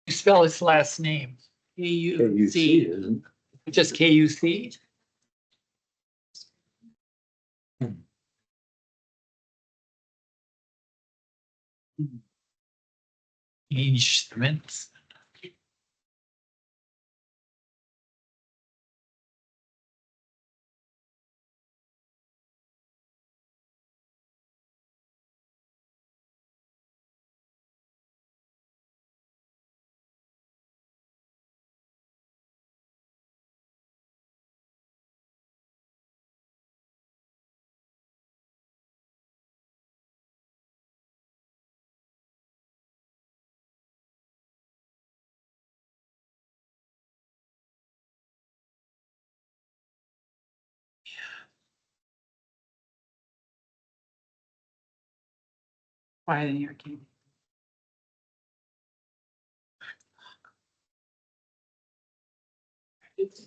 You spell his last name? KUC, isn't Just K-U-C? Instruments. Quiet in here, Katie.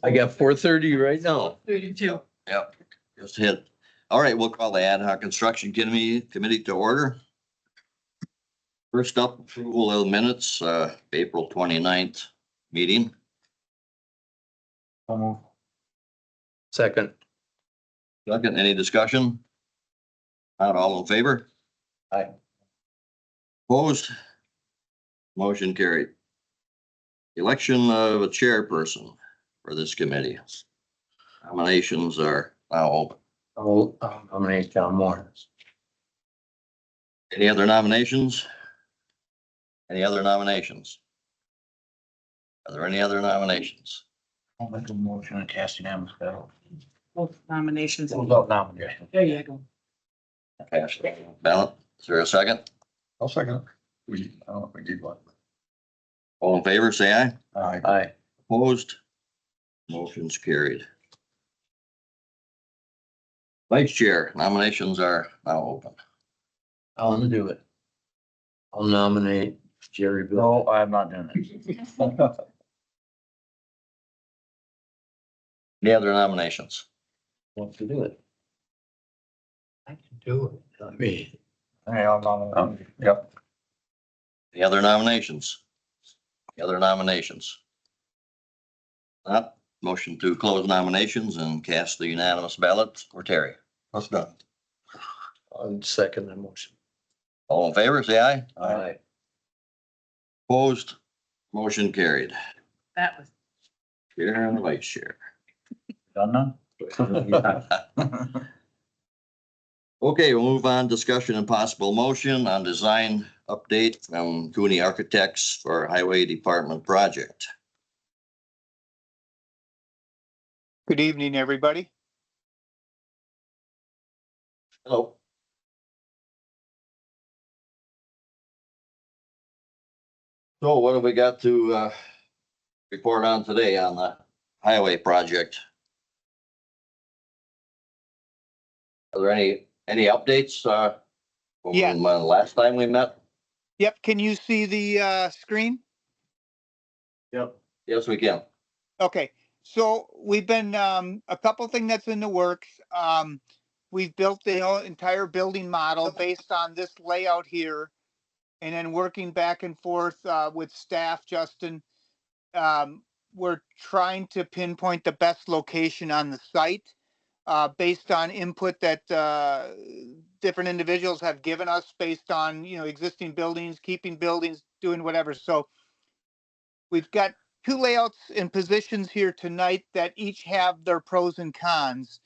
I got 4:30 right now. 32. Yep, just hit. All right, we'll call the ad hoc construction committee to order. First up, approval of the minutes, April 29th meeting. Second. Second, any discussion? Not all in favor? Aye. Opposed? Motion carried. Election of a chairperson for this committee. Nominations are now open. I'll nominate John Moore. Any other nominations? Any other nominations? Are there any other nominations? I'll make a motion to cast unanimous vote. Both nominations. Vote nomination. There you go. Pass the ballot. Is there a second? I'll second it. I don't know if we did one. All in favor, say aye. Aye. Aye. Opposed? Motion's carried. Vice chair, nominations are now open. I'll do it. I'll nominate Jerry Bill. No, I'm not doing it. Any other nominations? Want to do it? I can do it. I mean, Hey, I'll nominate. Yep. Any other nominations? Any other nominations? Not, motion to close nominations and cast the unanimous ballot for Terry. That's done. I'll second the motion. All in favor, say aye. Aye. Opposed? Motion carried. That was. Chair and the vice chair. Done now? Okay, we'll move on. Discussion and possible motion on design update from Cooney Architects for Highway Department project. Good evening, everybody. Hello. So what have we got to report on today on the highway project? Are there any updates Yes. from last time we met? Yep, can you see the screen? Yep. Yes, we can. Okay, so we've been, a couple things that's in the works. We've built the whole entire building model based on this layout here. And then working back and forth with staff, Justin, we're trying to pinpoint the best location on the site based on input that different individuals have given us based on, existing buildings, keeping buildings, doing whatever. So we've got two layouts and positions here tonight that each have their pros and cons.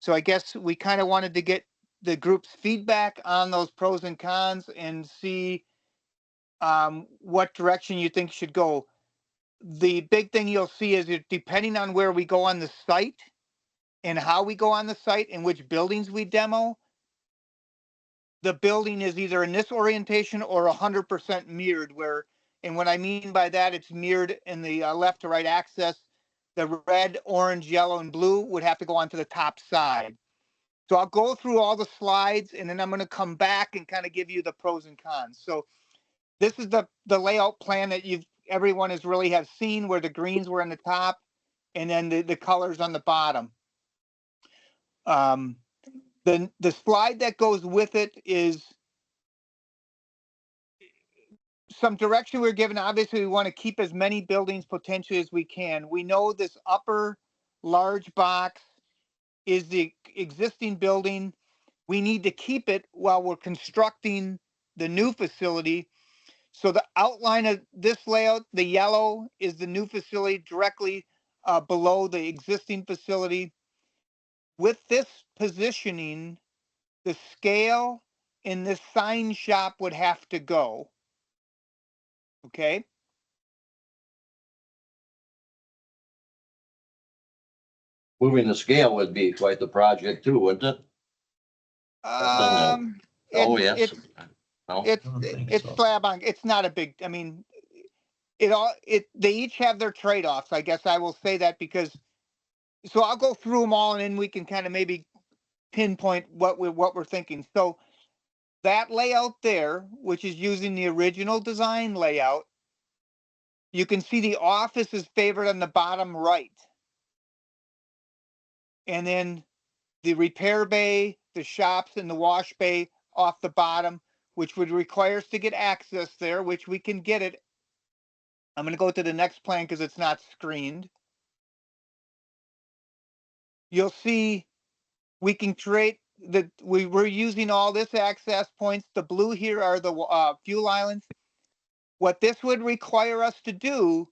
So I guess we kind of wanted to get the group's feedback on those pros and cons and see what direction you think should go. The big thing you'll see is that depending on where we go on the site and how we go on the site and which buildings we demo, the building is either in this orientation or 100% mirrored where, and what I mean by that, it's mirrored in the left to right axis. The red, orange, yellow, and blue would have to go onto the top side. So I'll go through all the slides and then I'm going to come back and kind of give you the pros and cons. So this is the layout plan that everyone has really have seen where the greens were on the top and then the colors on the bottom. The slide that goes with it is some direction we're given. Obviously, we want to keep as many buildings potentially as we can. We know this upper large box is the existing building. We need to keep it while we're constructing the new facility. So the outline of this layout, the yellow is the new facility directly below the existing facility. With this positioning, the scale in this sign shop would have to go. Okay. Moving the scale would be quite the project too, wouldn't it? Um, Oh, it's, yes. it's, No, it's, I don't think it's so. slab on, it's not a big, I mean, they each have their trade-offs. I guess I will say that because, so I'll go through them all and then we can kind of maybe pinpoint what we're thinking. So that layout there, which is using the original design layout, you can see the office is favored on the bottom right. And then the repair bay, the shops and the wash bay off the bottom, which would require us to get access there, which we can get it. I'm going to go to the next plan because it's not screened. You'll see we can create we're using all this access points. The blue here are the fuel islands. What this would require us to do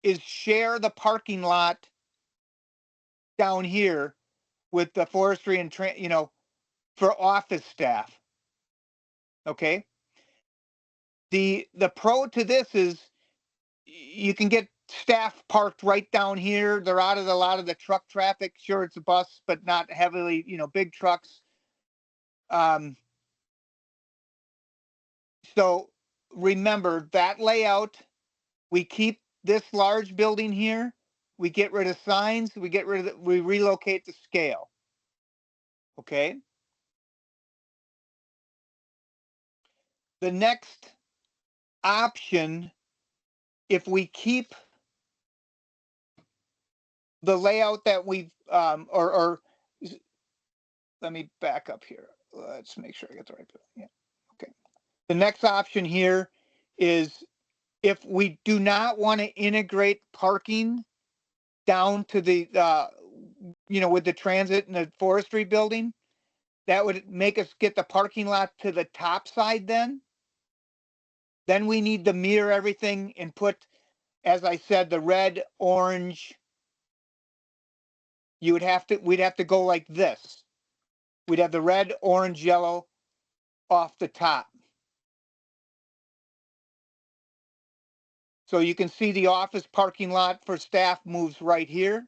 is share the parking lot down here with the forestry and for office staff. Okay. The pro to this is you can get staff parked right down here. They're out of a lot of the truck traffic. Sure, it's a bus, but not heavily, big trucks. So remember that layout, we keep this large building here. We get rid of signs. We relocate the scale. Okay. The next option, if we keep the layout that we've, let me back up here. Let's make sure I get the right building. Yeah. Okay. The next option here is if we do not want to integrate parking down to the, with the transit and the forestry building, that would make us get the parking lot to the top side then. Then we need to mirror everything and put, as I said, the red, orange. We'd have to go like this. We'd have the red, orange, yellow off the top. So you can see the office parking lot for staff moves right here.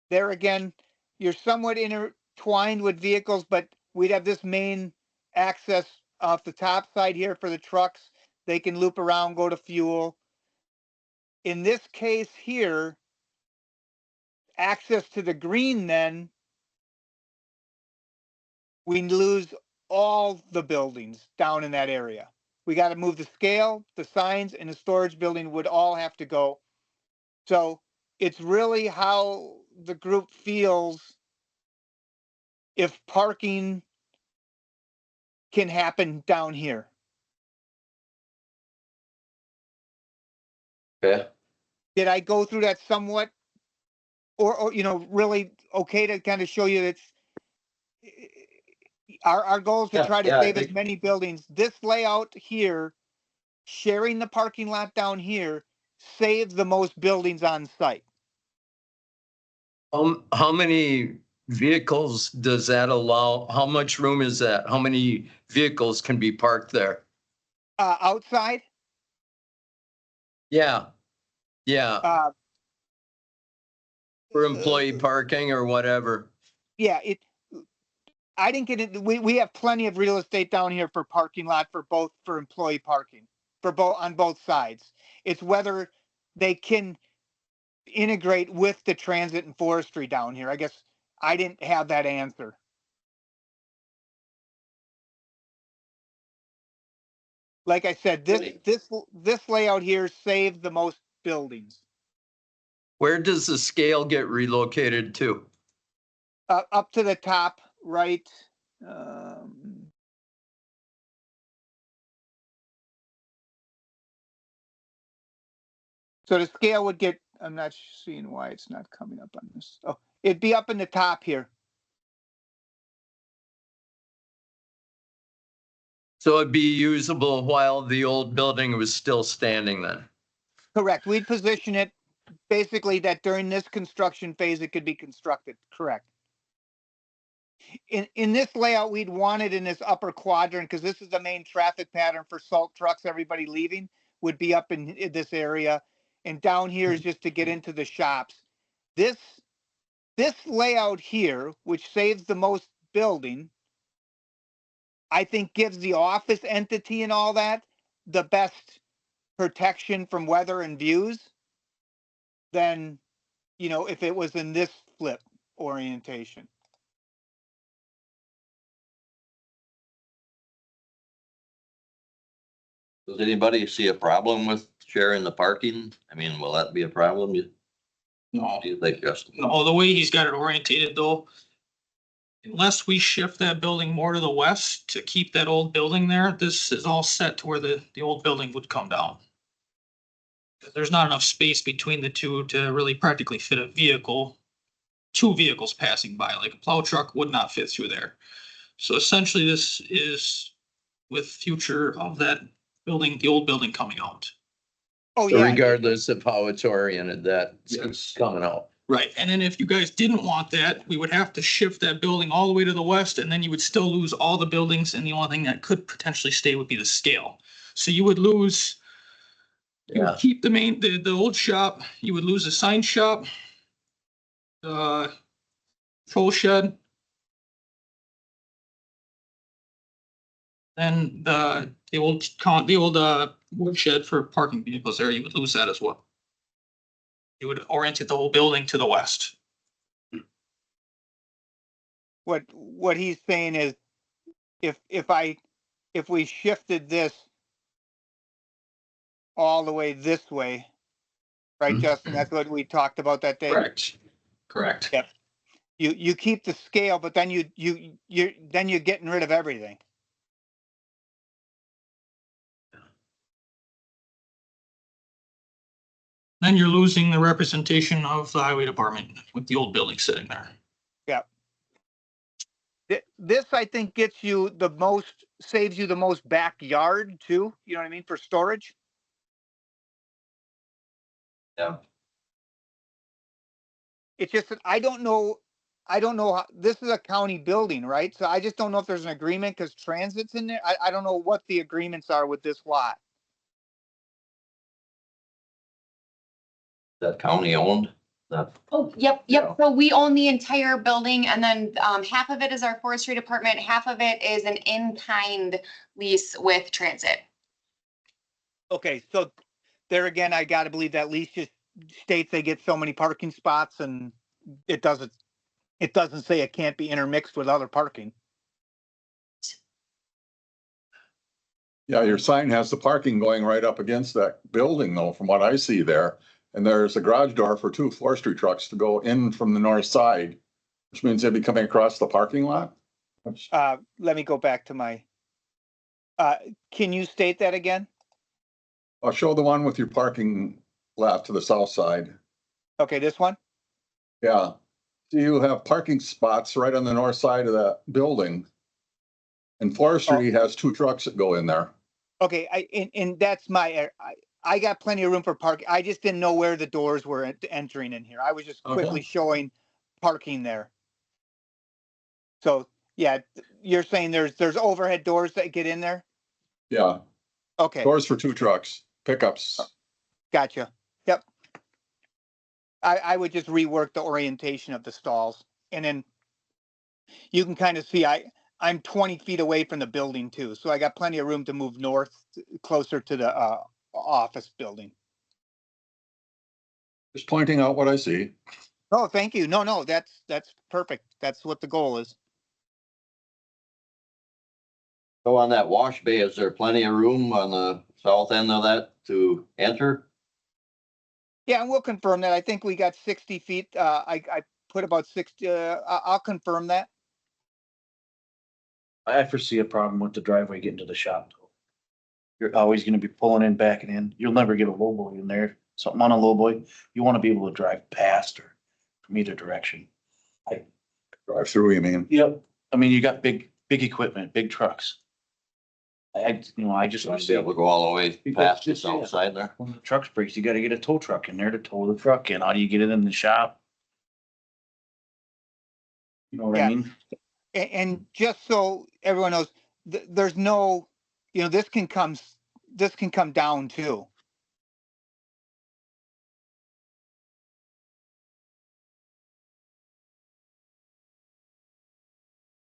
There again, you're somewhat intertwined with vehicles, but we'd have this main access off the top side here for the trucks. They can loop around, go to fuel. In this case here, access to the green then, we lose all the buildings down in that area. We got to move the scale, the signs, and the storage building would all have to go. So it's really how the group feels if parking can happen down here. okay. Did I go through that somewhat? Or really okay to kind of show you that our goal is to try to Yeah, I save as think- many buildings. This layout here, sharing the parking lot down here, saves the most buildings on site. How many vehicles does that allow? How much room is that? How many vehicles can be parked there? Outside, Yeah, uh, for employee parking or whatever. yeah, I didn't get it. We have plenty of real estate down here for parking lot for employee parking on both sides. It's whether they can integrate with the transit and forestry down here. I guess I didn't have that answer. Like I said, this layout here saves the most buildings. Where does the scale get relocated to? Up to the top right. So the scale would get, I'm not seeing why it's not coming up on this. Oh, it'd be up in the top here. So it'd be usable while the old building was still standing then? Correct. We'd position it basically that during this construction phase, it could be constructed. Correct. In this layout, we'd want it in this upper quadrant because this is the main traffic pattern for salt trucks. Everybody leaving would be up in this area. And down here is just to get into the shops. This layout here, which saves the most building, I think gives the office entity and all that the best protection from weather and views than, you know, if it was in this flip orientation. Does anybody see a problem with sharing the parking? I mean, will that be a problem? No, Do you think, Justin? no, the way he's got it orientated though, unless we shift that building more to the west to keep that old building there, this is all set to where the old building would come down. There's not enough space between the two to really practically fit a vehicle, two vehicles passing by, like a plow truck would not fit through there. So essentially this is with future of that building, the old building coming out. Oh, So yeah. regardless of how it's oriented, that's Yes. coming out. Right, and then if you guys didn't want that, we would have to shift that building all the way to the west, and then you would still lose all the buildings, and the only thing that could potentially stay would be the scale. So you would lose, you would Yeah. keep the main, the old shop, you would lose the sign shop, the tool shed. Then the old wood shed for parking vehicles there, you would lose that as well. You would orient the whole building to the west. What he's saying is if we shifted this all the way this way, right, Justin? That's what we talked about that day. Correct. Correct. Yep. You keep the scale, but then you're getting rid of everything. Then you're losing the representation of the highway department with the old building sitting there. This, I think, gets you the most, saves you the most backyard too. You know what I mean, for storage. Yeah. It's just that I don't know how, this is a county building, right? So I just don't know if there's an agreement because transit's in there. I don't know what the agreements are with this lot. That county owned? That, Oh, yep. So we own the entire building and then half of it is our forestry department, half of it is an in-kind lease with transit. Okay, so there again, I gotta believe that lease just states they get so many parking spots and it doesn't say it can't be intermixed with other parking. Yeah, your sign has the parking going right up against that building though, from what I see there. And there's a garage door for 2 forestry trucks to go in from the north side, which means they'd be coming across the parking lot. Which- Let me go back to my, can you state that again? I'll show the one with your parking lot to the south side. Okay, this one? Yeah. So you have parking spots right on the north side of that building. And forestry has 2 trucks that go in there. Okay, and that's my, I got plenty of room for parking. I just didn't know where the doors were entering in here. I was just quickly showing parking there. So, yeah, you're saying there's overhead doors that get in there? Yeah, Okay, doors for 2 trucks, pickups. gotcha. Yep. I would just rework the orientation of the stalls and then you can kind of see I'm 20 feet away from the building too. So I got plenty of room to move north closer to the office building. Just pointing out what I see. Oh, thank you. No, that's perfect. That's what the goal is. so on that wash bay, is there plenty of room on the south end of that to enter? Yeah, and we'll confirm that. I think we got 60 feet. I put about 60, I'll confirm that. I foresee a problem with the driveway getting to the shop. You're always gonna be pulling in, backing in. You'll never get a lowboy in there. something on a low boy, you wanna be able to drive past or from either direction. Drive through, you mean? Yep. I mean, you got big equipment, big trucks. I just You wanna want to see be able to go all the way Because past the just, south yeah. side there. when the trucks breaks, you gotta get a tow truck in there to tow the truck in. How do you get it in the shop? You know what I Yeah. mean? And just so everyone knows, there's no, this can come down too.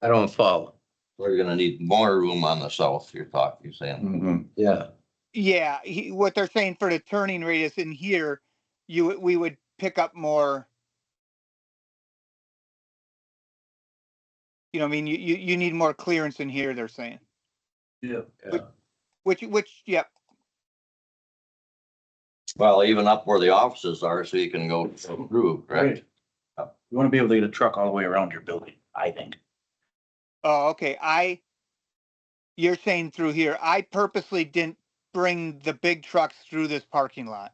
I don't follow. We're gonna need more room on the south, you're saying. Mhm. Yeah. Yeah, what they're saying for the turning radius in here, we would pick up more. I mean, you need more clearance in here, they're saying, Yeah. which, yep, Well, even up where the offices are, so you can go through, correct? Right. You wanna be able to get a truck all the way around your building, I think. oh, okay, you're saying through here, I purposely didn't bring the big trucks through this parking lot.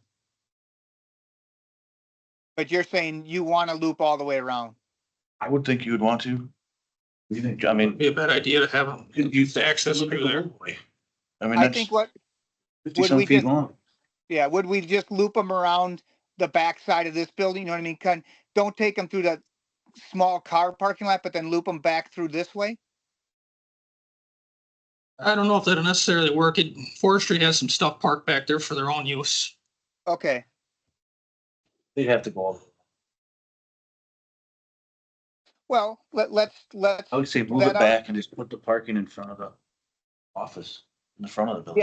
But you're saying you want to loop all the way around. I would think you would want to. You think, I mean, Be a bad idea to have them use the access through there. I mean, I that's think what, 50 would some we feet just- long. yeah, would we just loop them around the back side of this building? You know what I mean? Don't take them through the small car parking lot, but then loop them back through this way? I don't know if that'll necessarily work. Forestry has some stuff parked back there for their own use. Okay, They'd have to go all. well, let's, I would say move that it out. back and just put the parking in front of the office, in the front of the building.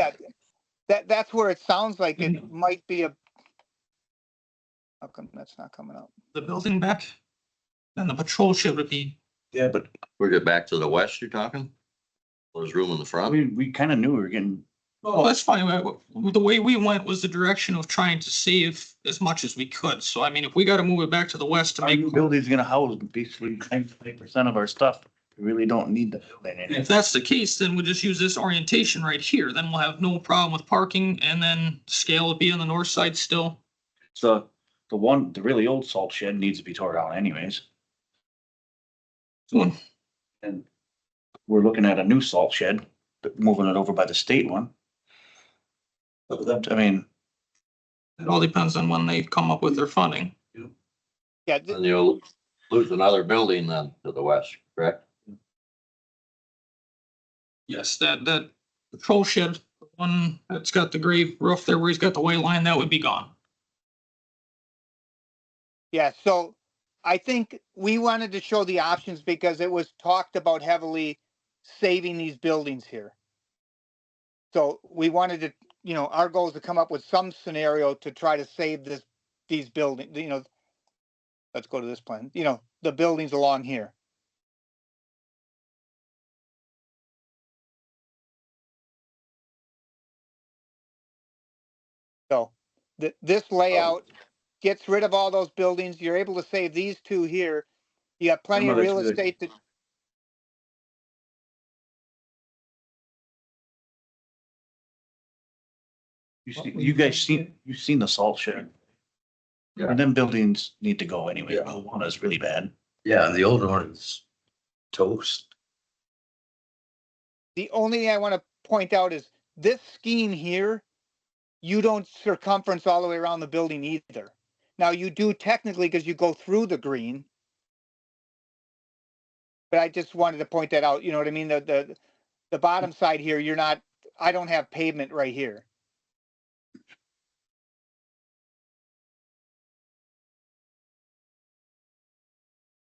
Yeah, that's where it sounds like it might be a. How come that's not coming up? The building back, then the patrol shed would be, Yeah, but We're get back to the west, you're talking? There's room in the front? we kind of knew we were getting, oh, that's fine. The way we went was the direction of trying to save as much as we could. So I mean, if we gotta move it back to the west to our make, new building's gonna house basically 95% of our stuff. We really don't need the building in if it. that's the case, then we'll just use this orientation right here. Then we'll have no problem with parking, and then scale would be on the north side still. So the really old salt shed needs to be tore down anyways. So And we're looking at a new salt shed, but moving it over by the state one. But that, I mean, it all depends on when they come up with their funding. Yeah, And you'll lose another building then to the west, correct? Yes, that patrol shed, the one that's got the gray roof there where he's got the white line, that would be gone. yeah, so I think we wanted to show the options because it was talked about heavily saving these buildings here. So we wanted to, our goal is to come up with some scenario to try to save these buildings, let's go to this plan, the buildings along here. So this layout gets rid of all those buildings. You're able to save these two here. You have plenty of real estate to, you've seen the salt shed. Yeah. And them buildings need to go anyway. Yeah. The one is really bad. Yeah, the old one's toast. the only thing I want to point out is this scheme here, you don't circumference all the way around the building either. Now you do technically because you go through the green. But I just wanted to point that out, you know what I mean? The bottom side here, I don't have pavement right here.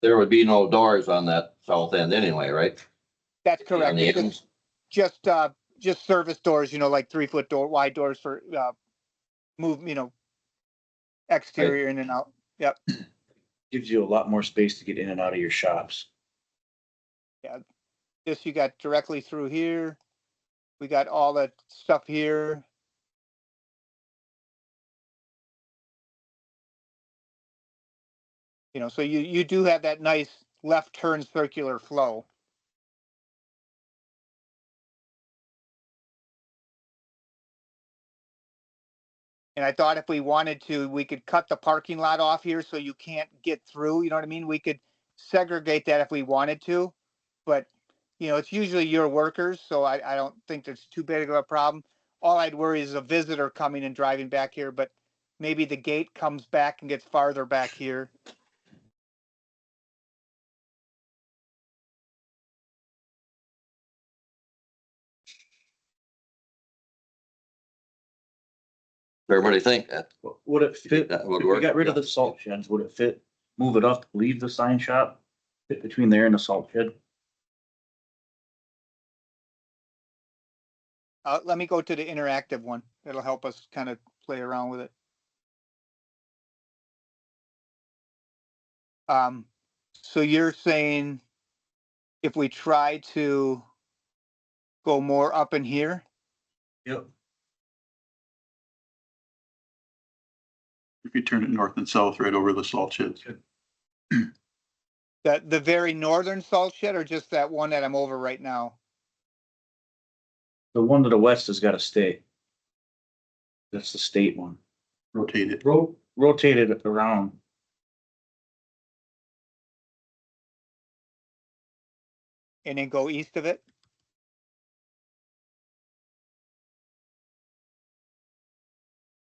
There would be no doors on that south end anyway, right? That's On correct. the It's ends? just service doors, like 3-foot wide doors for, move, exterior in and out. Yep. Gives you a lot more space to get in and out of your shops. This you got directly through here. We got all that stuff here. So you do have that nice left turn circular flow. And I thought if we wanted to, we could cut the parking lot off here so you can't get through, you know what I mean? We could segregate that if we wanted to, but it's usually your workers, so I don't think there's too big of a problem. All I'd worry is a visitor coming and driving back here, but maybe the gate comes back and gets farther back here. Everybody think that? Would it fit, That would if we work, got rid of yeah. the salt sheds, would it fit, move it up, leave the sign shop? Fit between there and the salt shed? Let me go to the interactive one. That'll help us kind of play around with it. So you're saying if we try to go more up in here, Yep. If you turn it north and south right over the salt sheds. the very northern salt shed or just that one that I'm over right now? The one to the west has gotta stay. That's the state one. Rotate it. Rotate it around. And then go east of it?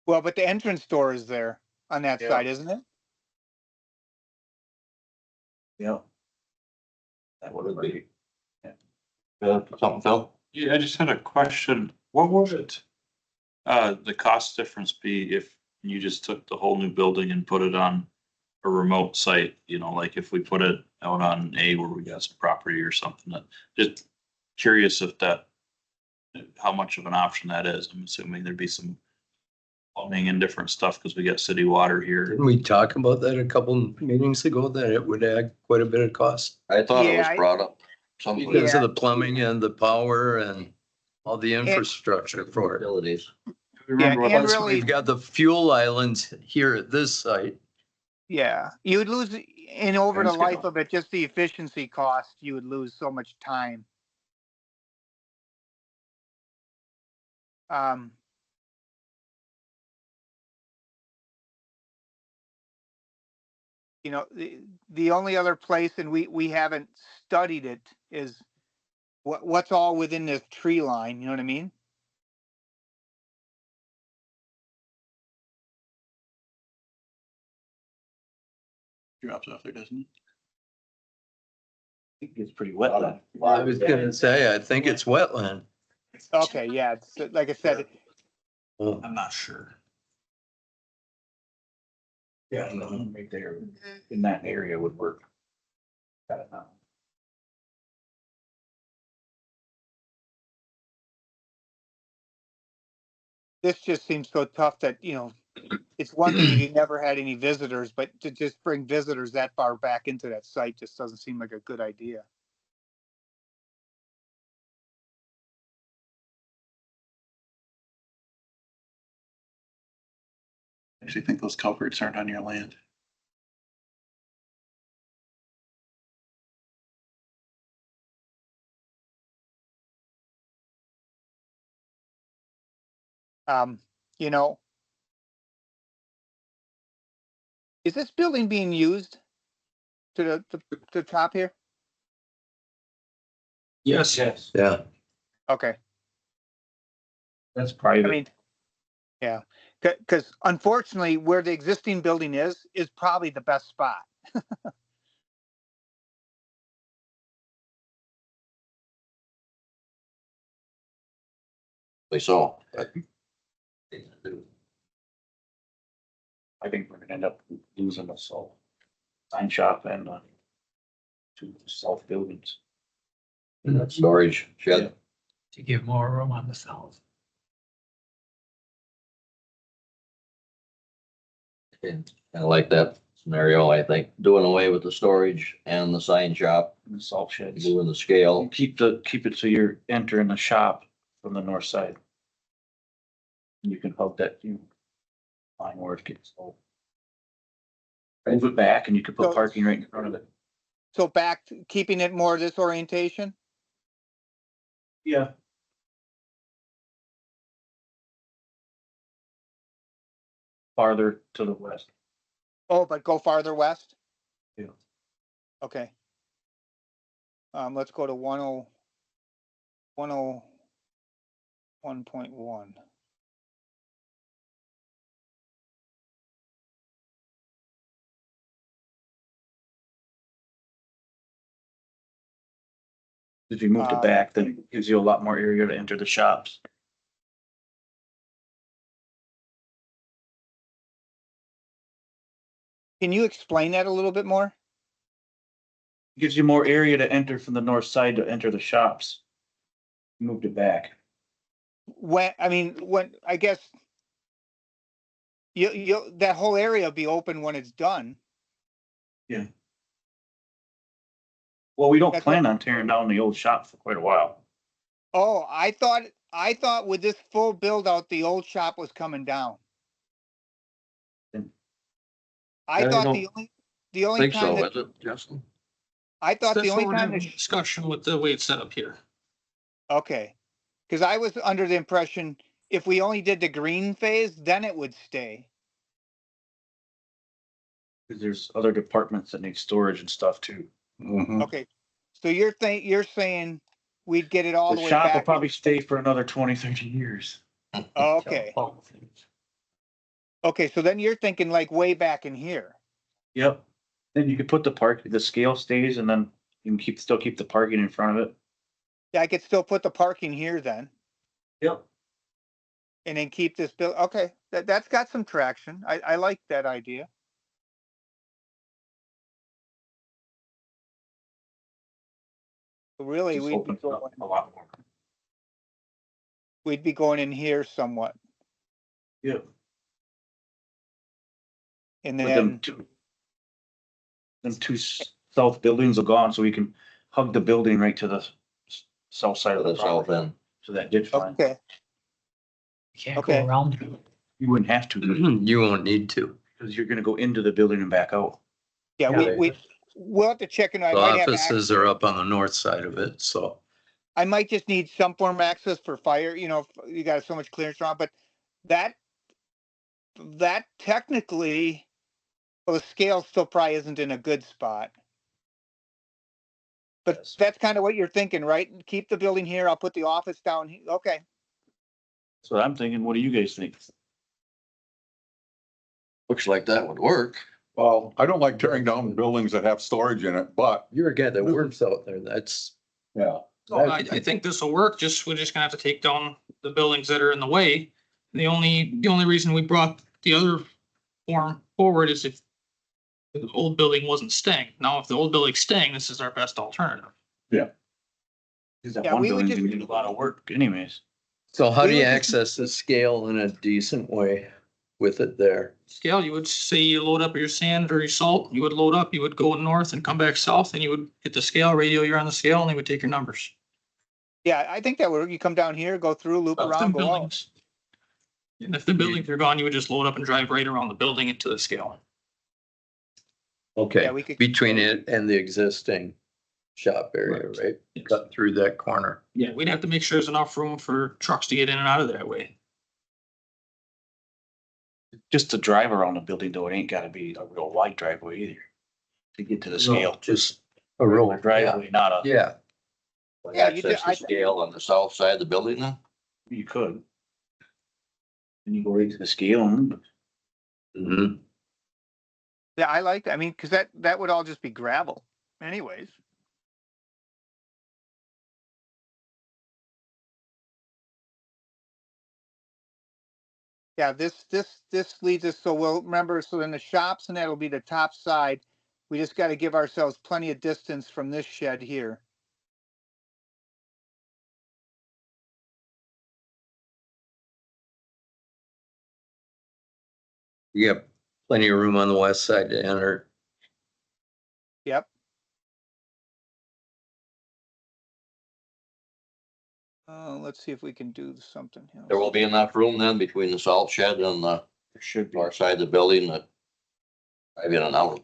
Well, but the entrance door is there on that Yeah. side, isn't it? Yeah. That would be. Something, Phil? Yeah, I just had a question. What would it, the cost difference be if you just took the whole new building and put it on a remote site? Like if we put it out on where we got some property or something, just curious if how much of an option that is. I'm assuming there'd be some plumbing and different stuff because we got city water here. Didn't we talk about that a couple meetings ago, that it would add quite a bit of cost? I thought it Yeah, was brought up. Somebody. Because of the plumbing and the power and all the infrastructure for it. Utilities. Yeah, and Plus, really, we've got the fuel islands here at this site. yeah, you would lose over the Timescale. life of it, just the efficiency cost, you would lose so much time. The only other place, and we haven't studied it, is what's all within this tree line, you know what I mean? Drops off there, doesn't it? It gets pretty wet then. I was gonna say, I think it's wetland. Okay, yeah, it's like I said, Well, I'm not sure. Yeah, and the one right there in that area would work. Got it now. this just seems so tough that, it's one thing if you never had any visitors, but to just bring visitors that far back into that site just doesn't seem like a good idea. I actually think those culverts aren't on your land. Um, you know, is this building being used to the top here? Yes. Yes, yeah, Okay, that's I private. mean, yeah, because unfortunately, where the existing building is probably the best spot. So. I think we're gonna end up losing the salt sign shop and two south buildings. That storage shed. To give more room on the south. I like that scenario. I think doing away with the storage and the sign shop, And the salt sheds. doing the scale. Keep it so you're entering the shop from the north side. You can hook that, line where it gets sold. Move it back and you could put So- parking right in front of it. So back, keeping it more this orientation? Yeah. farther to the west. Oh, but go farther west? Yeah. Okay. Let's go to 101.1. If you moved it Um, back, then it gives you a lot more area to enter the shops. Can you explain that a little bit more? Gives you more area to enter from the north side to enter the shops. Moved it back. When, I guess that whole area will be open when it's done. Well, we don't That's plan on tearing down the old shop for quite a while. Oh, I thought with this full build out, the old shop was coming down. I I thought don't the only think time so, that, is it, Justin? I thought the That's what only we're time having a discussion with the way it's set up here. okay. Cause I was under the impression if we only did the green phase, then it would stay. Cause there's other departments that need storage and stuff too. Mhm. Okay. So you're saying we'd get it all The the way shop will back. probably stay for another 20, 30 years. Oh, okay. Okay. So then you're thinking like way back in here. Yep. Then you could put the scale stays and then you can still keep the parking in front of it. Yeah, I could still put the parking here then Yep. and then keep this bill. Okay. That's got some traction. I like that idea. Really, Just opens it up a lot more. we'd be going in here somewhat. Yep. And But then, them two south buildings are gone, so we can hug the building right to the south side of the The south property. end. So that ditch line, okay, You can't go Okay. around it. you wouldn't have to, You won't need to. because you're gonna go into the building and back out. yeah, Yeah. we'll have to check and I The might have offices are up on the north side of it, so. I might just need some form of access for fire, if you got so much clearance around, but that technically, well, the scale still probably isn't in a good spot. But Yes. that's kind of what you're thinking, right? Keep the building here. I'll put the office down here. Okay. So I'm thinking, what do you guys think? Looks like that would work. Well, I don't like tearing down buildings that have storage in it, but You're a guy that works out there. That's, yeah. So I think this will work, we're just gonna have to take down the buildings that are in the way. The only reason we brought the other form forward is if the old building wasn't staying. Now, if the old building's staying, this is our best alternative. Because that Yeah, one we would building's just- gonna need a lot of work anyways. so how do We you would just- access the scale in a decent way with it there? Scale, you would say you load up your sand or your salt, you would load up, you would go north and come back south, and you would hit the scale, radio, you're on the scale, and they would take your numbers. Yeah, I think that would, you come down here, go through, loop Well, around, them go out. buildings. And if the buildings are gone, you would just load up and drive right around the building into the scale. Okay, Yeah, we could- between it and the existing shop area, Right. right? Yes. Cut through that corner. Yeah, we'd have to make sure there's enough room for trucks to get in and out of that way. Just to drive around the building though, it ain't gotta be a real wide driveway either. To get to the No, scale, just a real driveway, not a, Yeah, Yeah, you Access do- I- the scale on the south side of the building then? you could. And you go right to the scale and mhm. Yeah, I like that. I mean, cause that would all just be gravel anyways. Yeah, this leads us, so we'll remember, so in the shops and that'll be the top side. We just gotta give ourselves plenty of distance from this shed here. You got plenty of room on the west side to enter. Yep. Let's see if we can do something. else. There will be enough room then between the salt shed and the there should be. north side of the building that I've been an hour.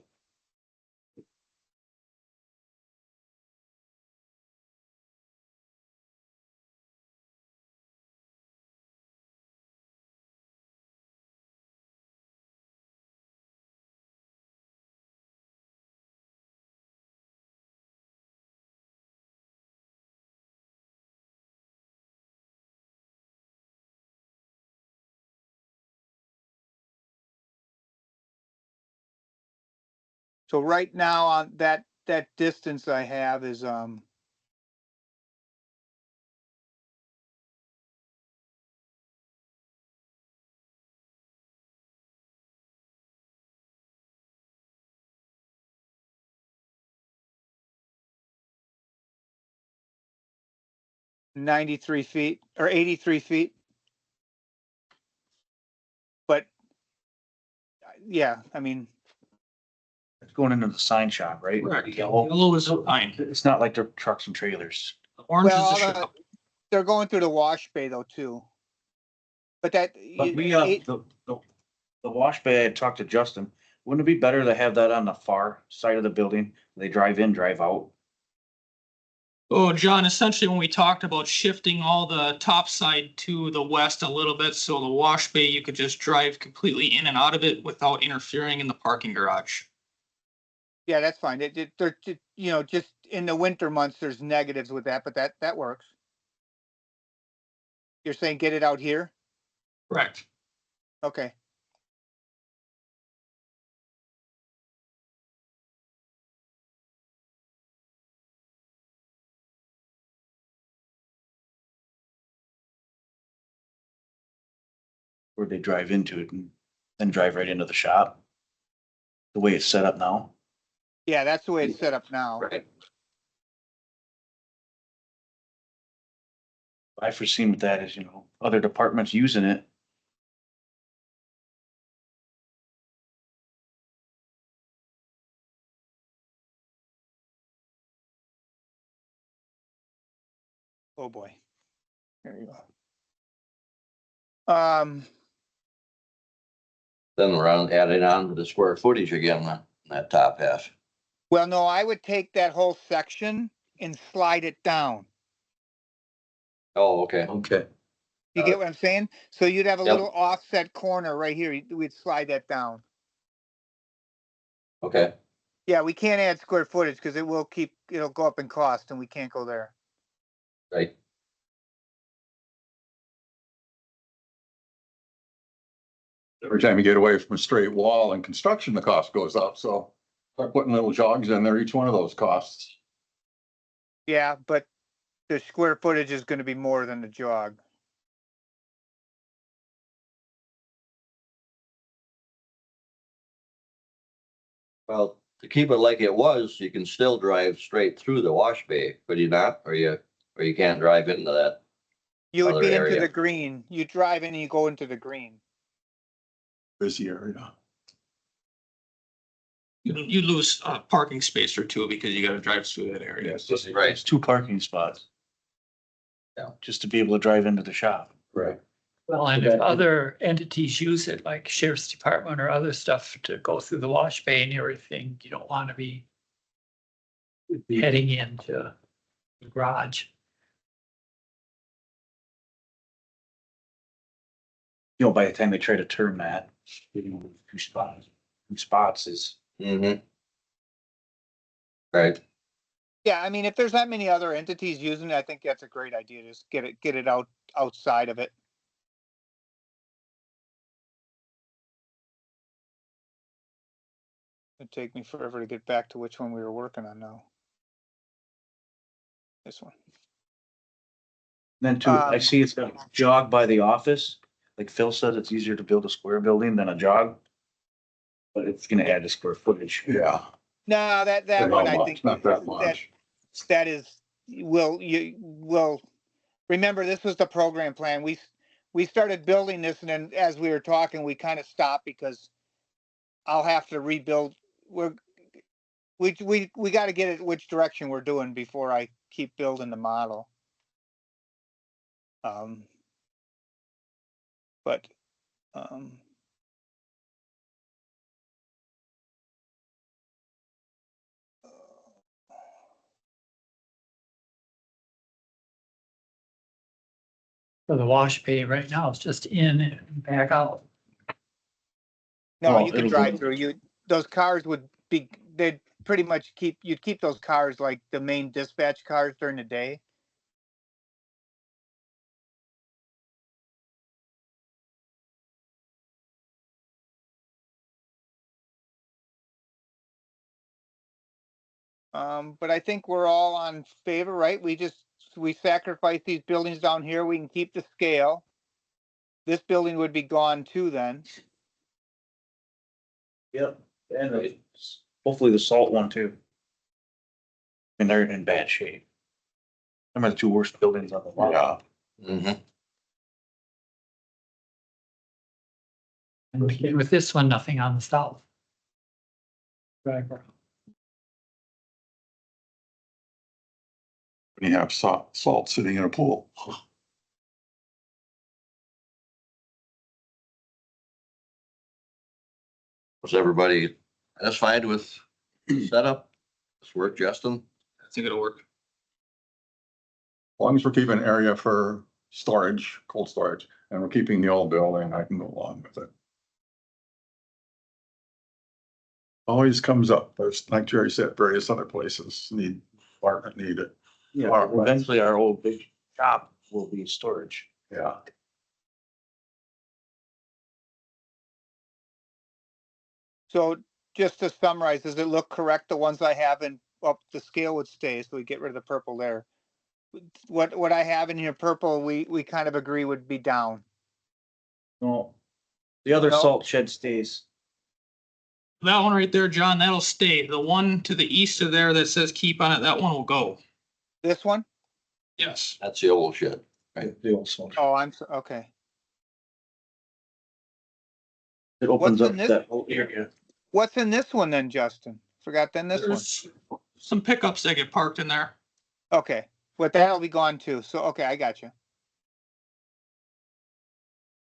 So right now on that distance I have is, 93 feet or 83 feet. But yeah, I mean, It's going into the sign shop, right? Correct. Yellow. Yellow is fine. It's not like they're trucks and trailers. Orange is well, the shop. they're going through the wash bay though too. But that, But we, it- the wash bay, I talked to Justin, wouldn't it be better to have that on the far side of the building? They drive in, drive out. Oh, John, essentially when we talked about shifting all the top side to the west a little bit, so the wash bay, you could just drive completely in and out of it without interfering in the parking garage. yeah, that's fine. They're, you know, just in the winter months, there's negatives with that, but that works. You're saying get it out here? Correct. Okay. Where they drive into it and then drive right into the shop. The way it's set up now. Yeah, that's the way it's set up now. Right. I foreseen with that is, you know, other departments using it. Oh, boy. There you go. Then we're on, adding on to the square footage again, that top half. Well, no, I would take that whole section and slide it down. Oh, okay. Okay. You get what I'm saying? So you'd have a Yep. little offset corner right here. We'd slide that down. Okay. Yeah, we can't add square footage because it'll go up in cost and we can't go there. Right. Every time you get away from a straight wall and construction, the cost goes up, so start putting little jogs in there, each one of those costs. Yeah, but the square footage is gonna be more than the jog. Well, to keep it like it was, you can still drive straight through the wash bay, could you not? Or you can't drive into that You would other be into area. the green. You drive in and you go into the green. Busy area. You lose a parking space or two because you gotta drive through that area. It's just, Right. it's 2 parking spots. Yeah. Just to be able to drive into the shop. Right. Well, and if other entities use it, like sheriff's department or other stuff to go through the wash bay and everything, you don't want to be heading into the garage. You know, by the time they try to turn that, you know, 2 spots is. Mm-hmm. Right. Yeah, I mean, if there's that many other entities using it, I think that's a great idea. Just get it outside of it. It'd take me forever to get back to which one we were working on now. This one. Then too, I Um, see it's a jog by the office. Like Phil said, it's easier to build a square building than a jog. But it's gonna add to square footage. Yeah. No, that Not one I much, think not that much. that is will remember this was the program plan. We started building this and then as we were talking, we kind of stopped because I'll have to rebuild. We got to get it which direction we're doing before I keep building the model. But So the wash bay right now is just in and back out. no, Well, you could it'll drive go- through. Those cars they'd pretty much you'd keep those cars like the main dispatch cars during the day. But I think we're all on favor, right? We sacrifice these buildings down here. We can keep the scale. This building would be gone too then. Yep, and hopefully the salt one too. And they're in bad shape. Them are the two worst buildings on the lot. Yeah, Mhm. And again, with this one, nothing on the south. Right. when you have salt sitting in a pool. Was everybody satisfied with the setup? This work, Justin? I think it'll work. As long as we're keeping an area for storage, cold storage, and we're keeping the old building, I can go along with it. Always comes up, there's, like Jerry said, various other places need, apartment need it, Yeah, eventually our old big shop will be storage. yeah. So just to summarize, does it look correct? The ones I have in, well, the scale would stay, so we get rid of the purple there. What I have in here purple, we kind of agree would be down. No, the other No. salt shed stays. That one right there, John, that'll stay. The one to the east of there that says keep on it, that one will go. This one? Yes. That's the old shed. The old salt. Oh, okay. It opens What's up in this? that whole area. What's in this one then, Justin? Forgot then this one. There's some pickups that get parked in there. Okay, but that'll be gone too. So, okay, I got you.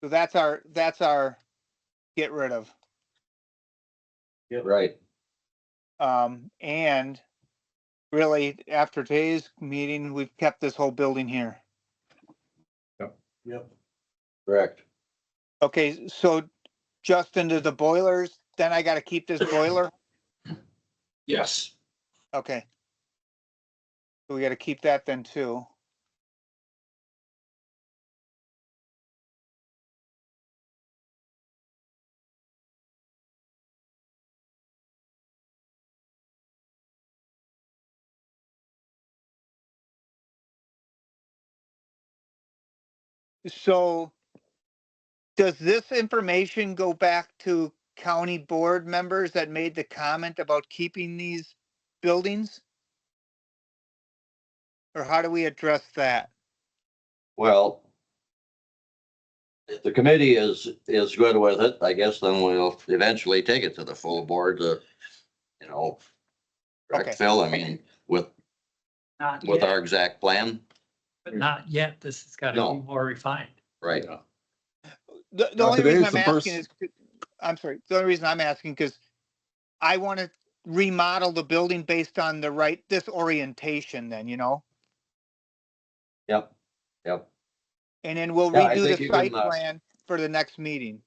So that's our get rid of. Right. And really after today's meeting, we've kept this whole building here. Yep. Correct. Okay, so Justin, to the boilers, then I gotta keep this boiler? Yes. Okay. So we gotta keep that then too. So does this information go back to county board members that made the comment about keeping these buildings? Or how do we address that? Well, if the committee is good with it, I guess then we'll eventually take it to the full board to, you know, correct, Okay. Phil, I mean, with Not our yet, exact plan, but not yet. This has got to No. be more refined. right? The Now, only reason today's I'm the asking is, first- I'm sorry, the only reason I'm asking, because I want to remodel the building based on this orientation then, you know? Yep, yep. And then we'll Yeah, I redo think the you site can, plan for the next meeting.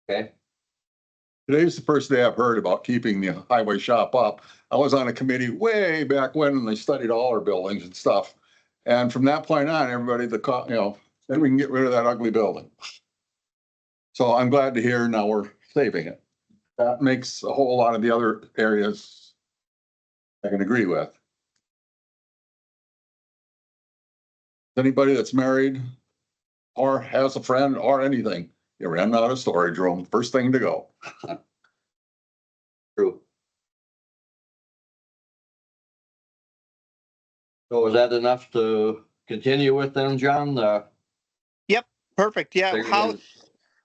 Okay, Today's the first day I've heard about keeping the highway shop up. I was on a committee way back when they studied all our buildings and stuff. And from that point on, everybody, then we can get rid of that ugly building. So I'm glad to hear now we're saving it. That makes a whole lot of the other areas I can agree with. Anybody that's married or has a friend or anything, you rent out a storage room, first thing to go. true. So is that enough to continue with then, John? Perfect, yeah. Figure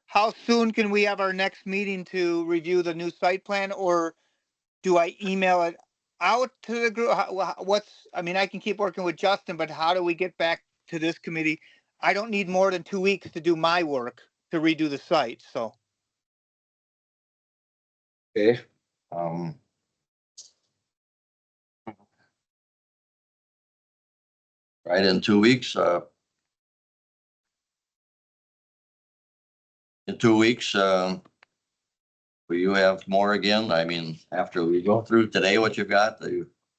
How soon can we have our next meeting to review the new site plan, or do I email it out to the group? I mean, I can keep working with Justin, but how do we get back to this committee? I don't need more than 2 weeks to do my work to redo the site, so. Okay. Right, in 2 weeks, will you have more again? I mean, after we go through today, what you've got,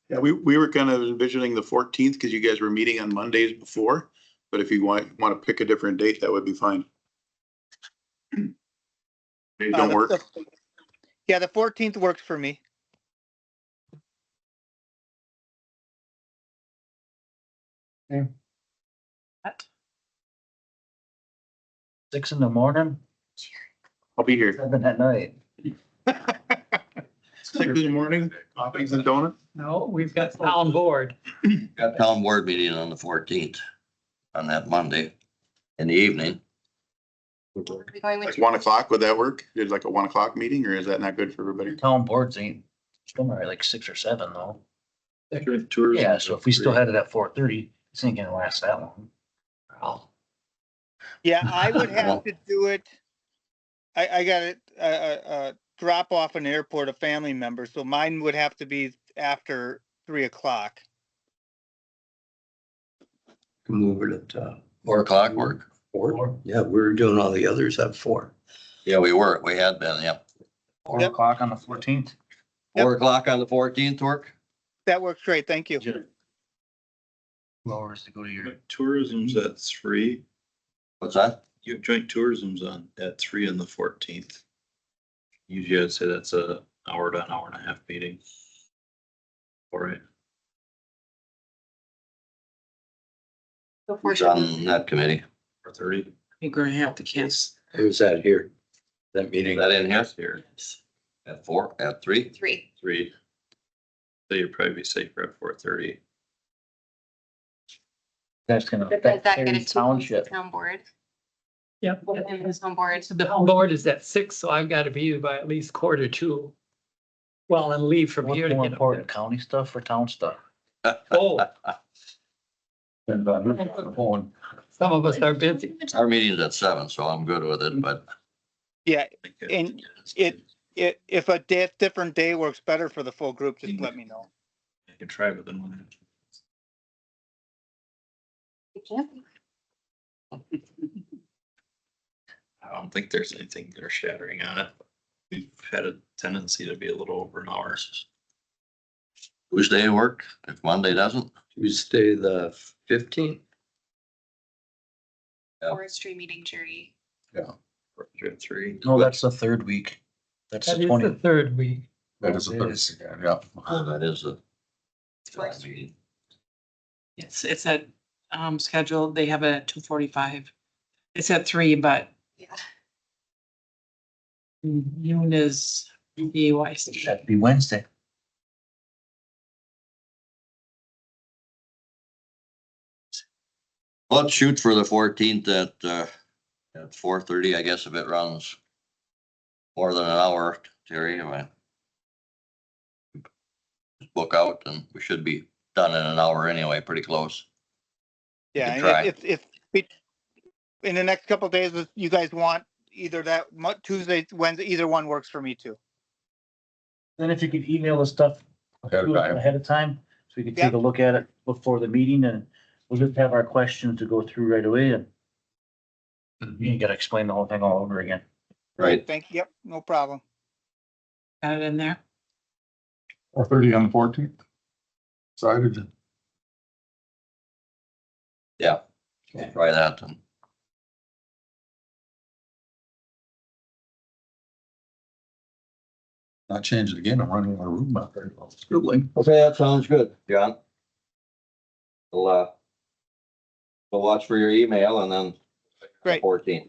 Yeah, we were kind of envisioning the 14th because you guys were meeting on Mondays before. But if you want to pick a different date, that would be fine. Days don't work. Yeah, the 14th works for me. That- 6 in the morning, I'll be here. 7 at night. 6 in the morning, coffees and donuts. No, we've got town board. Got town board meeting on the 14th, on that Monday in the evening. Are we going with Like your- 1 o'clock, would that work? Did like a 1 o'clock meeting, or is that not good for everybody? Town boards ain't, somewhere like 6 or 7 though. Tourism. Yeah, so if we still had it at 4:30, this ain't gonna last that long. Yeah, I would have to do it. I got it, drop off an airport, a family member, so mine would have to be after 3 o'clock. Move it at 4 o'clock work? 4. Yeah, we're doing all the others at 4. Yeah, we had been, yep. 4 Yep. o'clock on the 14th. 4 o'clock on the 14th work? That works great, thank you. 2 hours to go to your. Tourism's at 3. What's that? You have joint tourism's on at 3 on the 14th. Usually I'd say that's a hour to an hour and a half meeting. All right. Go for Who's it. on that committee? 4:30. You're gonna have to cancel. Who's that here? That Is meeting? that in here? Here, At 4, at 3? 3. 3. So you'd probably be safer at 4:30. That's gonna Does affect that get Perry it to Township. town board? Yep. And the town board. The town board is at 6, so I've got to be by at least 1:45. Well, and leave from What's here to more get up important, county stuff or town stuff? there. Oh, And, phone. some of us are busy. Our meeting's at 7, so I'm good with it, but Yeah, I think that- and if a different day works better for the full group, just let me know. I can try with them. It can't be. I don't think there's anything they're shattering on it. We've had a tendency to be a little over an hour. Tuesday work, if Monday doesn't. Tuesday, the 15th. Yeah. Forestry meeting, Jerry. At 3. No, that's the 3rd week. That's That the is 20th. the third week. That is a It is. Thursday, yeah. That is the Forestry. meeting. It's at, scheduled, they have it at 2:45. It's at 3, but Yeah. noon is BYC. That'd be Wednesday. Let's shoot for the 14th at 4:30, I guess, if it runs more than an hour, Terry. Book out and we should be done in an hour anyway, pretty close. Yeah, can try. and if in the next couple of days, if you guys want either that Tuesday, Wednesday, either one works for me too. Then if you could email the stuff Ahead of time. ahead of time, so we could take Yep. a look at it before the meeting, and we'll just have our questions to go through right away, and you ain't gotta explain the whole thing all over again. Right. Thank you. Yep, no problem. Got it in there? 4:30 on the 14th. Decided. Yeah, we'll try that and Not change it again. I'm running out of room out there. Scribbling. okay, that sounds good, John. We'll watch for your email and then. Great. 14th.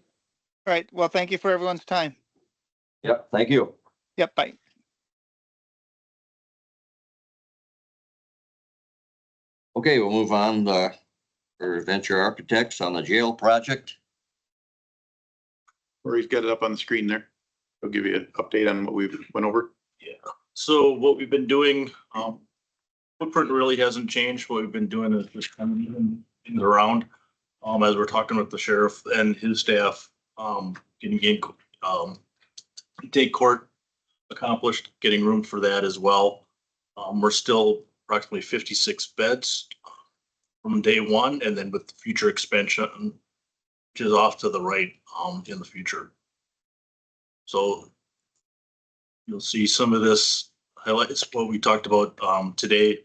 All right. Well, thank you for everyone's time. Yep, thank you. Yep, bye. Okay, we'll move on for Venture Architects on the jail project. Or he's got it up on the screen there. He'll give you an update on what we've went over. Yeah, so what we've been doing, footprint really hasn't changed. What we've been doing is just kind of moving things around. As we're talking with the sheriff and his staff, getting take court accomplished, getting room for that as well. We're still approximately 56 beds from day one, and then with the future expansion, which is off to the right, in the future. So you'll see some of this highlights what we talked about today.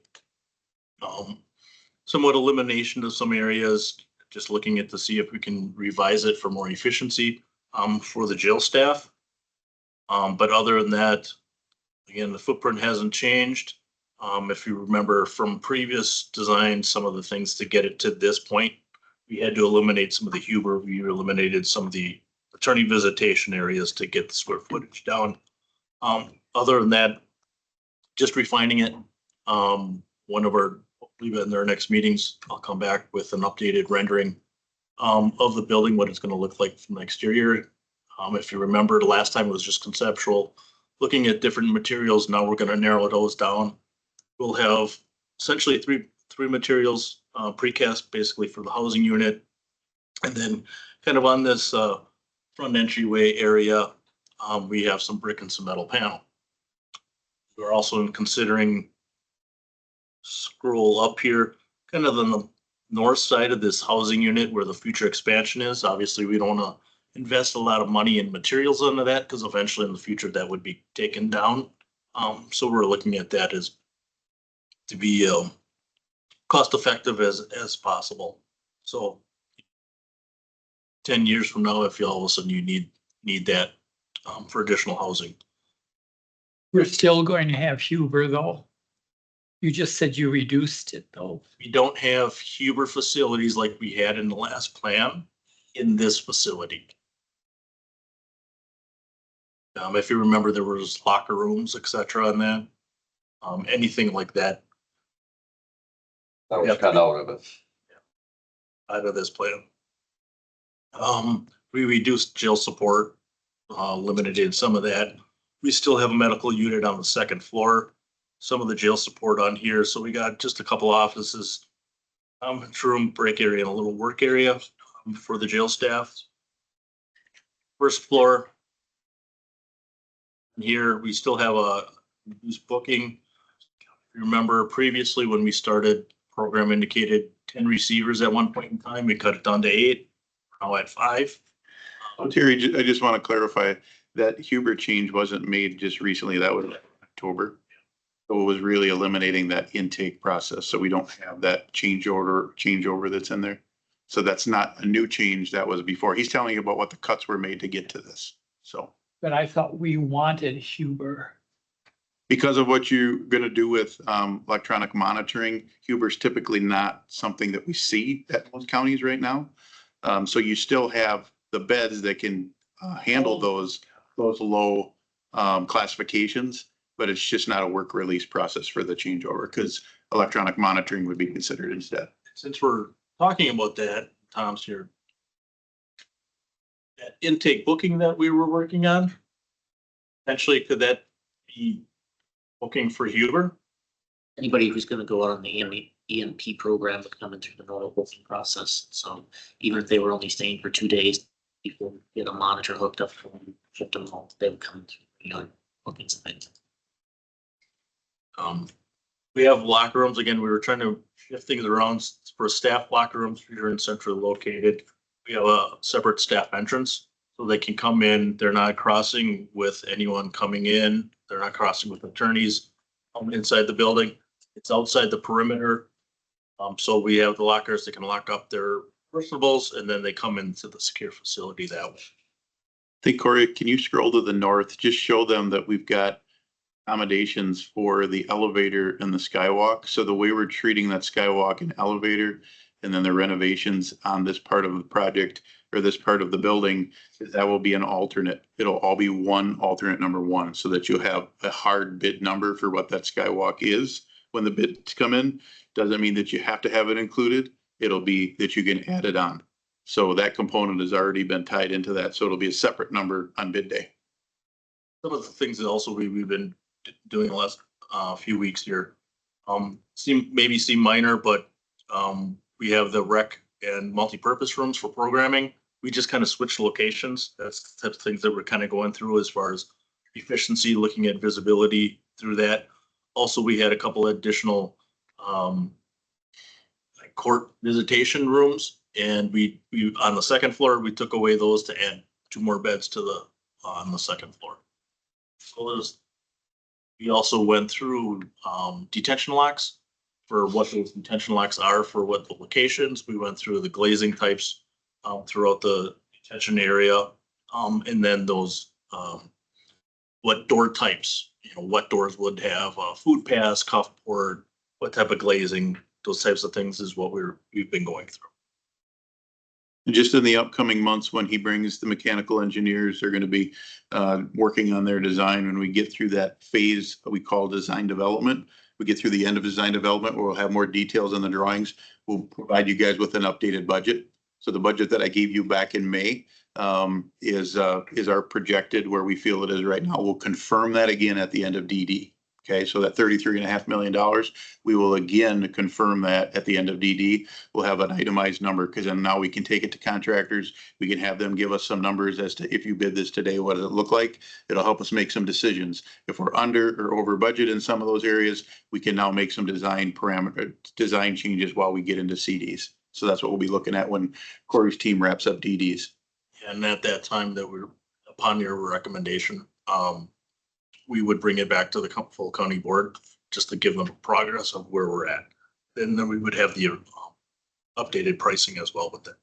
Somewhat elimination of some areas, just looking at to see if we can revise it for more efficiency for the jail staff. But other than that, Again, the footprint hasn't changed. If you remember from previous designs, some of the things to get it to this point, we had to eliminate some of the Huber, we eliminated some of the attorney visitation areas to get the square footage down. Other than that, just refining it. One of our, leave it in their next meetings, I'll come back with an updated rendering of the building, what it's gonna look like from the exterior. If you remember, the last time it was just conceptual, looking at different materials. Now we're gonna narrow those down. We'll have essentially three materials, precast basically for the housing unit. And then kind of on this front entryway area, we have some brick and some metal panel. We're also considering, scroll up here, kind of on the north side of this housing unit where the future expansion is. Obviously, we don't want to invest a lot of money in materials into that because eventually in the future that would be taken down. So we're looking at that as to be cost effective as possible. So 10 years from now, if you all of a sudden you need that for additional housing. We're still going to have Huber though. You just said you reduced it though. We don't have Huber facilities like we had in the last plan in this facility. If you remember, there was locker rooms, et cetera, on that. Anything like that That was cut out of it. out of this plan. We reduced jail support, limited in some of that. We still have a medical unit on the second floor, some of the jail support on here. So we got just a couple offices, room, break area, and a little work area for the jail staff. First floor. Here, we still have a reduced booking. If you remember previously when we started, program indicated 10 receivers at one point in time. We cut it down to 8, now at 5. Terry, I just want to clarify that Huber change wasn't made just recently. That was October. So it was really eliminating that intake process. So we don't have that changeover that's in there. So that's not a new change. That was before. He's telling you about what the cuts were made to get to this. So. But I thought we wanted Huber. Because of what you're gonna do with electronic monitoring, Huber's typically not something that we see at most counties right now. So you still have the beds that can handle those low classifications, but it's just not a work release process for the changeover because electronic monitoring would be considered instead. Since we're talking about that, Tom's here. That intake booking that we were working on, potentially could that be booking for Huber? Anybody who's gonna go out on the EMP program would come in through the normal booking process. So even if they were only staying for 2 days, people get a monitor hooked up for them, shipped them home, they would come through, bookings and things. We have locker rooms. Again, we were trying to shift things around for staff locker rooms here in centrally located. We have a separate staff entrance so they can come in. They're not crossing with anyone coming in. They're not crossing with attorneys inside the building. It's outside the perimeter. So we have the lockers that can lock up their personables and then they come into the secure facility that way. I think, Corey, can you scroll to the north? Just show them that we've got accommodations for the elevator and the skywalk. So the way we're treating that skywalk and elevator and then the renovations on this part of the project or this part of the building, is that will be an alternate. It'll all be one alternate number 1 so that you'll have a hard bid number for what that skywalk is. When the bids come in, doesn't mean that you have to have it included. It'll be that you can add it on. So that component has already been tied into that. So it'll be a separate number on bid day. Some of the things that also we've been doing the last few weeks here seem minor, but we have the rec and multi-purpose rooms for programming. We just kind of switched locations. That's the types of things that we're kind of going through as far as efficiency, looking at visibility through that. Also, we had a couple additional like court visitation rooms, and we on the second floor we took away those to add 2 more beds to the on the second floor. So we also went through detention locks for what those detention locks are for what the locations. We went through the glazing types throughout the detention area, and then those what door types you know, what doors would have, food pass, cuff board, what type of glazing, those types of things is what we've been going through. Just in the upcoming months, when he brings the mechanical engineers, they're gonna be working on their design. When we get through that phase we call design development, we get through the end of design development, we'll have more details on the drawings. We'll provide you guys with an updated budget. So the budget that I gave you back in May is our projected where we feel it is right now. We'll confirm that again at the end of DD. Okay, so that $33.5 million, we will again confirm that at the end of DD. We'll have an itemized number because then now we can take it to contractors. We can have them give us some numbers as to if you bid this today, what does it look like? It'll help us make some decisions. If we're under or over budget in some of those areas, we can now make some design changes while we get into CDs. So that's what we'll be looking at when Corey's team wraps up DDs. And at that time that we're, upon your recommendation, we would bring it back to the full county board just to give them progress of where we're at. And then we would have the updated pricing as well with that.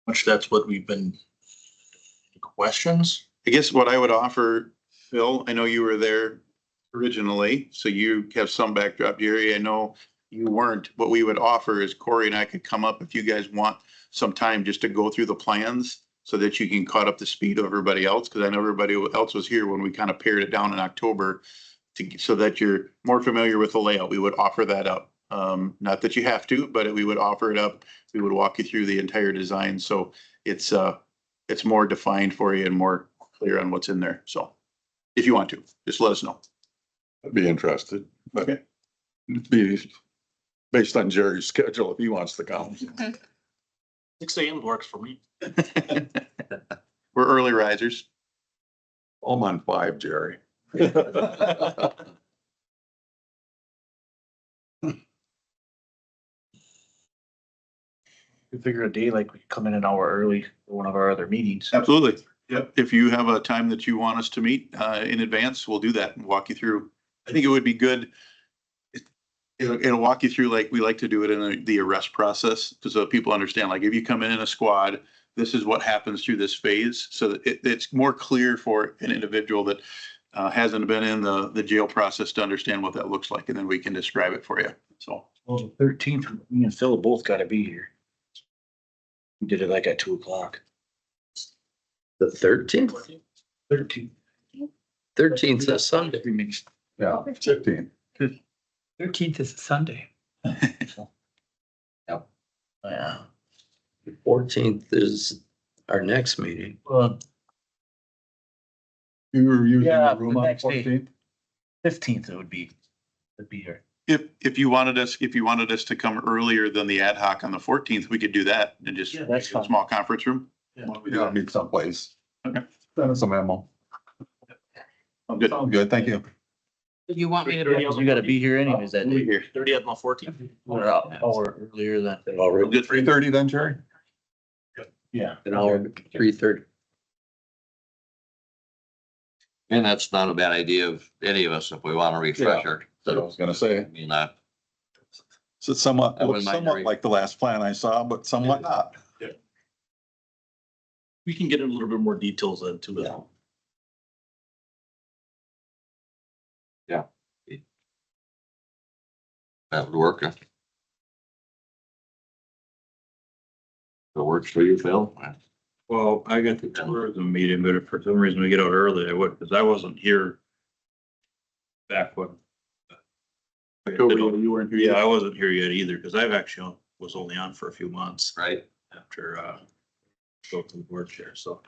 Much that's what we've been. Questions? I guess what I would offer, Phil, I know you were there originally, so you have some backdrop. Jerry, I know you weren't. What we would offer is Corey and I could come up if you guys want some time just to go through the plans so that you can cut up the speed of everybody else. Cause I know everybody else was here when we kind of pared it down in October so that you're more familiar with the layout. We would offer that up. Not that you have to, but we would offer it up. We would walk you through the entire design. So it's more defined for you and more clear on what's in there. So if you want to, just let us know. I'd be interested, but it'd be based on Jerry's schedule if he wants to come. 6 a.m. works for me. We're early risers. I'm on 5, Jerry. We figure a day like we could come in an hour early for one of our other meetings. Absolutely. Yep. If you have a time that you want us to meet in advance, we'll do that and walk you through. I think it would be good. It'll walk you through like we like to do it in the arrest process, so people understand, like if you come in a squad, this is what happens through this phase. So that it's more clear for an individual that hasn't been in the jail process to understand what that looks like, and then we can describe it for you. So. Well, the 13th, me and Phil both gotta be here. We did it like at 2:00. The 13th? 13th. 13th is Sunday. Yeah, 15. 13th is a Sunday. Yeah. 14th is our next meeting. You were using Yeah, the room the on next day. 14th? 15th it would be here. If you wanted us to come earlier than the ad hoc on the 14th, we could do that and just Yeah, that's a fine. small conference room. We gotta meet someplace. Okay. Send us a memo. I'm good. Sounds good, thank you. You want me to? You gotta be here anyways that We'll be day. here. 30 at my 14th. We're out an hour earlier than. Already Good for you. 3:30 then, Jerry? Yeah. an hour, 3:30. And that's not a bad idea of any of us if we want to refresh our. That's what I was gonna say. I mean, So it's somewhat, I wouldn't looks mind somewhat reading. like the last plan I saw, but somewhat not. We can get a little bit more details into it. that would work. If it works for you, Phil. Well, I got the tourism meeting, but if for some reason we get out early, I would, because I wasn't here back when. October, you weren't here Yeah, yet. I wasn't here yet either, because I've actually was only on for a few months Right. after, go to the board chair, so.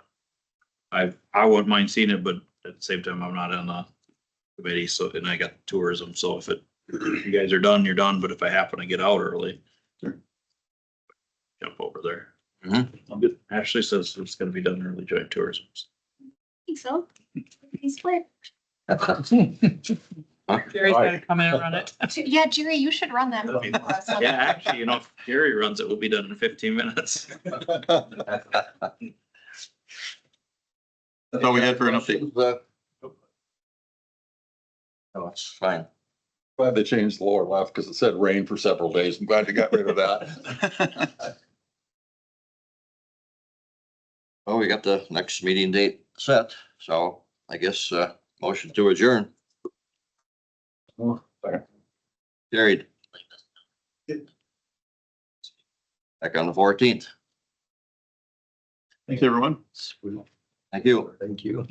I wouldn't mind seeing it, but at the same time, I'm not on the committee, so, and I got tourism, so if you guys are done, you're done, but if I happen to get out early. Sure. Jump over there. Mhm. I'm good. Ashley says it's gonna be done early joint tourism. So, he's split. Jerry's gotta come in and run it. Yeah, Jerry, you should run that. meeting for us. Yeah, actually, you know, if Gary runs it, we'll be done in 15 minutes. That's all we had for an update. No, it's fine. Glad they changed the lower left because it said rain for several days. I'm glad you got rid of that. Well, we got the next meeting date set, so I guess, motion to adjourn. Carried. Back on the 14th. Thanks, everyone. Sweet. Thank you. Thank you.